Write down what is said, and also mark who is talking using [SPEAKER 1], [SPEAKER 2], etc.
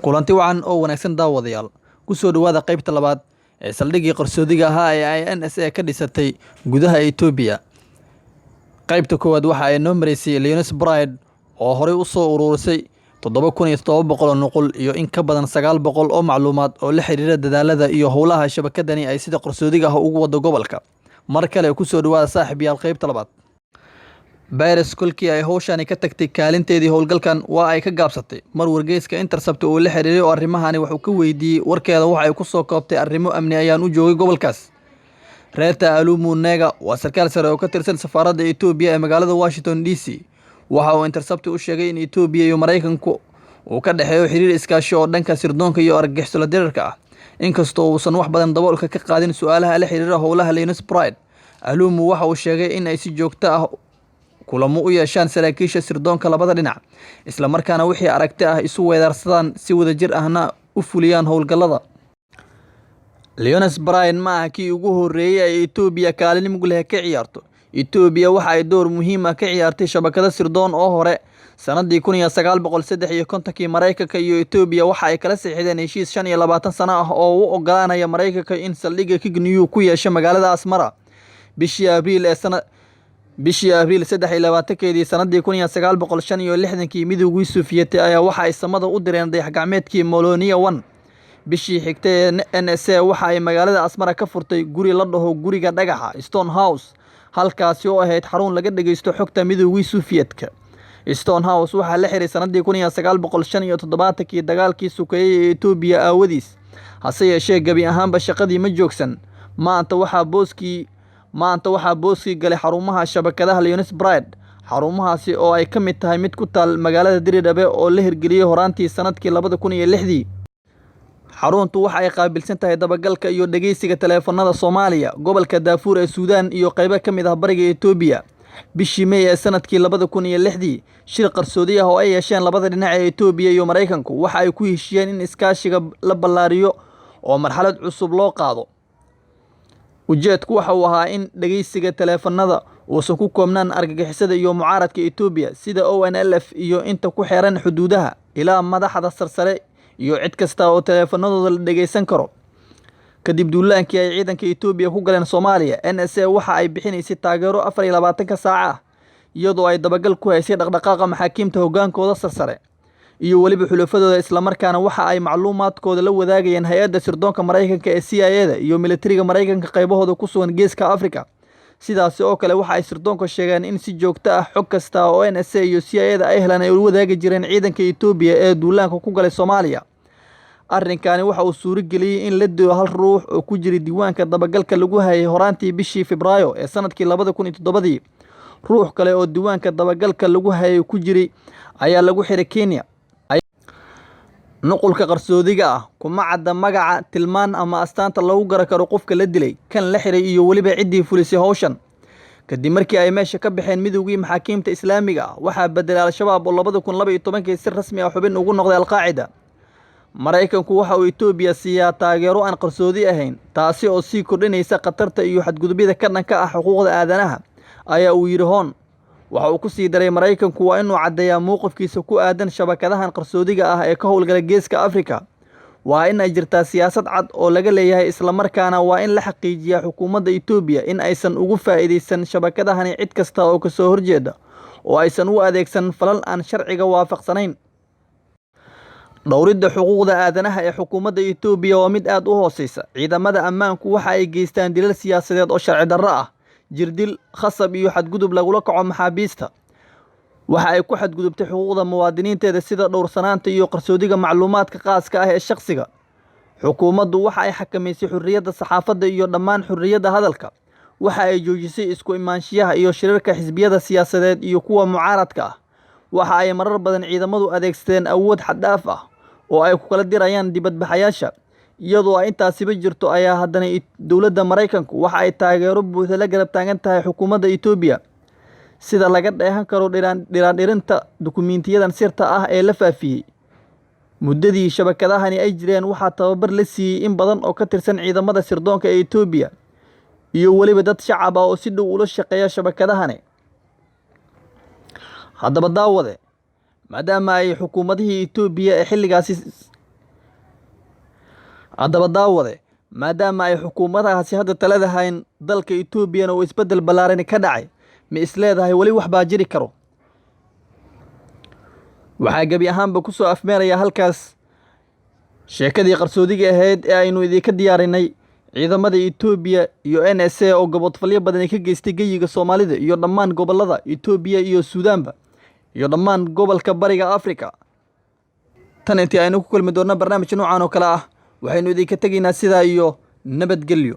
[SPEAKER 1] kulanti wacan oo wanaagsan daawadayaal ku soo dhawaada qaybta labaad ee saldhiggii qarsoodiga ahaa ee INSA ka dhisatay gudaha Itoobiya. Qaybta koowaad waxa ay noo mareysay Leonis Bride oo horey u soo ururisay 7,700 nuqul iyo in ka badan 900 oo macluumaad oo la xiriira dadaalada iyo howlaha shabakadani ay sida qarsoodiga ah ugu wado gobolka. Mar kale ku soo dhawaada saaxiibayaal qaybta labaad. Bayres kolkii ay hawshani ka tagtay kaalinteedii howlgalkan waa ay ka gaabsatay mar wargeyska Intercept oo la xiriiray oo arrimahani wuxuu ka weydiiyay warkeeda waxa ay ku soo koobtay arrimo amni ayaan u joogay gobolkaas. Reeta Alumu Nega waa sarkaal sare oo ka tirsan safaaradda Itoobiya ee magaalada Washington DC. Waxa uu Intercept u sheegay in Itoobiya iyo Mareykanku uu ka dhaxeeyo xiriir iskaashi oo dhanka sirdoonka iyo argagixisada dirarka ah. Inkastoo uusan wax badan daboolka ka qaadin su'aalaha la xiriira howlaha Leonis Bride, Alumu waxa uu sheegay in ay si joogto ah kulamo u yeeshaan saraakiisha sirdoonka labada dhinac, isla markaana wixii aragti ah isu weedarsadaan si wadajir ahna u fuliyaan howlgallada. Leonis Bride ma aha kii ugu horreeyay ay Itoobiya kaalin mug leh ka ciyaarto. Itoobiya waxa ay door muhiim ah ka ciyaartay shabakada sirdoon oo hore sanadii 1953 Mareykanka iyo Itoobiya waxa ay kala saxiixdeen heshiis 25 sano ah oo u ogolaanaya Mareykanka in saldhigga Kigniyu ku yeesho magaalada Asmara. Bishii Abriil 23 sanadii 1965 midowgii Sofiyeeti ayaa waxa ay samada u direen dayax-gacmeedkii Molonia 1. Bishii xigtay NSA waxa ay magaalada Asmara ka furtay guri la dhaho guriga dhagaxa Stone House, halkaasi oo ahayd xarun laga dhageysto xogta midowgii Sofiyeetka. Stone House waxa la xiray sanadii 1975 dagaalkii sukeeyay ee Itoobiya aawadiis. Hase yeeshee gabi ahaanba shaqadii ma joogsan. Maanta waxaa booskii galay xarumaha shabakadaha Leonis Bride. Xarumahaasi oo ay ka mid tahay mid ku taal magaalada Diridhabe oo la hirgeliyay horaantii sanadkii 2006. Xaruntu waxa ay qaabilsan tahay dabagalka iyo dhageysiga taleefanada Soomaaliya, gobolka Darfur ee Suudaan iyo qaybo ka mid ah bariga Itoobiya. Bishii May ee sanadkii 2006, shir qarsoodi ah oo ay yeesheen labada dhinac ee Itoobiya iyo Mareykanku waxa ay ku heshiiyeen in iskaashiga la ballaariyo oo marxalad cusub loo qaado. Ujeedku waxa uu ahaa in dhageysiga taleefanada uusan ku koobnaan argagixisada iyo mucaaradka Itoobiya sida ONLF iyo inta ku xeeran xuduudaha ilaa madaxda sarsare iyo cid kasta oo taleefanadooda la dhageysan karo. Kadib duulaankii ay ciidanka Itoobiya ku galeen Soomaaliya, NSA waxa ay bixinaysay taageero 24 saac ah iyadoo ay dabagal ku haysay dhaqdhaqaaqa maxaakiimta hogaankooda sarsare iyo waliba xulafadooda, isla markaana waxa ay macluumaadkooda la wadaagayeen hay'adda sirdoonka Mareykanka ee CIA iyo militariga Mareykanka qaybahooda ku sugan Geeska Afrika. Sidaas oo kale waxa ay sirdoonka sheegeen in si joogto ah xog kasta oo NSA iyo CIA ay helaan ay u wadaagi jireen ciidanka Itoobiya ee duulaanka ku galay Soomaaliya. Arrinkani waxa uu suurageliyay in la dilo hal ruux oo ku jiray diiwaanka dabagalka lagu hayay horaantii bishii Febraayo ee sanadkii 2007. Ruux kale oo diiwaanka dabagalka lagu hayay ku jiray ayaa lagu xiray Kenya. Nuqulka qarsoodiga ah kuma cadda magaca, tilmaan ama astaanta lagu garan karo qofka la dilay, kan la xiray iyo waliba ciddii fulisay hawshan. Kadib markii ay meesha ka baxeen midowgii maxaakiimta Islaamiga ah, waxaa bedelay Al-Shabaab oo 2012 si rasmi ah xubin ugu noqday Al-Qaacida. Mareykanku waxa uu Itoobiya siiyaa taageero aan qarsoodi ahayn, taasi oo sii kordhinaysa khatarta iyo xadgudubyada ka dhanka ah xuquuqda aadanaha, ayaa uu yiri Hon. Waxa uu ku sii daray Mareykanku waa inuu caddeeyaa mowqifkiisa ku aadan shabakadahan qarsoodiga ah ee ka howlgala Geeska Afrika. Waa in ay jirtaa siyaasad cad oo laga leeyahay, isla markaana waa in la xaqiijiyaa xukuumadda Itoobiya in aysan ugu faa'iideysan shabakadahani cid kasta oo ka soo horjeeda oo aysan u adeegsan falal aan sharciga waafaqsanayn. Dhowridda xuquuqda aadanaha ee xukuumadda Itoobiya waa mid aad u hooseysa. Ciidamada ammaanku waxa ay geystaan dilal siyaasadeed oo sharci darro ah, jirdil, khasab iyo xadgudub lagula kaco maxaabiista. Waxa ay ku xadgudubtay xuquuqda muwaadiniinteeda sida dhowrsanaanta iyo qarsoodiga macluumaadka khaaska ah ee shakhsiga. Xukuumaddu waxa ay xakamaysay xurriyadda saxaafadda iyo dhammaan xurriyadda hadalka. Waxa ay joojisay isku imaanshiyaha iyo shirarka xisbiyada siyaasadeed iyo kuwa mucaaradka ah. Waxa ay marar badan ciidamadu adeegsadeen awood xad dhaaf ah oo ay ku kala dirayaan dibadbaxayaasha. Iyadoo ay intaasiba jirto ayaa haddana dowladda Mareykanku waxa ay taageero buuxda la garab taagan tahay xukuumadda Itoobiya, sida laga dheehan karo dhiraandhirinta dukumiintiyadan sirta ah ee la faafiyey. Muddadii shabakadahani ay jireen waxaa tababar la siiyey in badan oo ka tirsan ciidamada sirdoonka ee Itoobiya iyo waliba dad shacab ah oo si dhow ula shaqeeya shabakadahani. Haddaba daawade, maadaama ay xukuumadihii Itoobiya ee xilligaasi haddaba daawade maadaama ay xukuumadahaasi hadda talada hayn dalka Etoobiyana oo isbedel ballaaran ka dhacay ma isleedahay wali wax baa jiri karo? waxaa gabi ahaanba ku soo afmeeraya halkaas sheekadii qarsoodiga ahayd ee aynu idinka diyaarinay ciidamada Itoobiya iyo NSA oo gobodfalyo badan ka geystay geyiga Soomaalida iyo dhammaan gobolada Itoobiya iyo Suudaanba iyo dhammaan gobolka Bariga Afrika. tan intii aynu ku kulmi doona barnaamij noocan oo kale ah waxaynu idinka tagaynaa sidaa iyo nabadgelyo.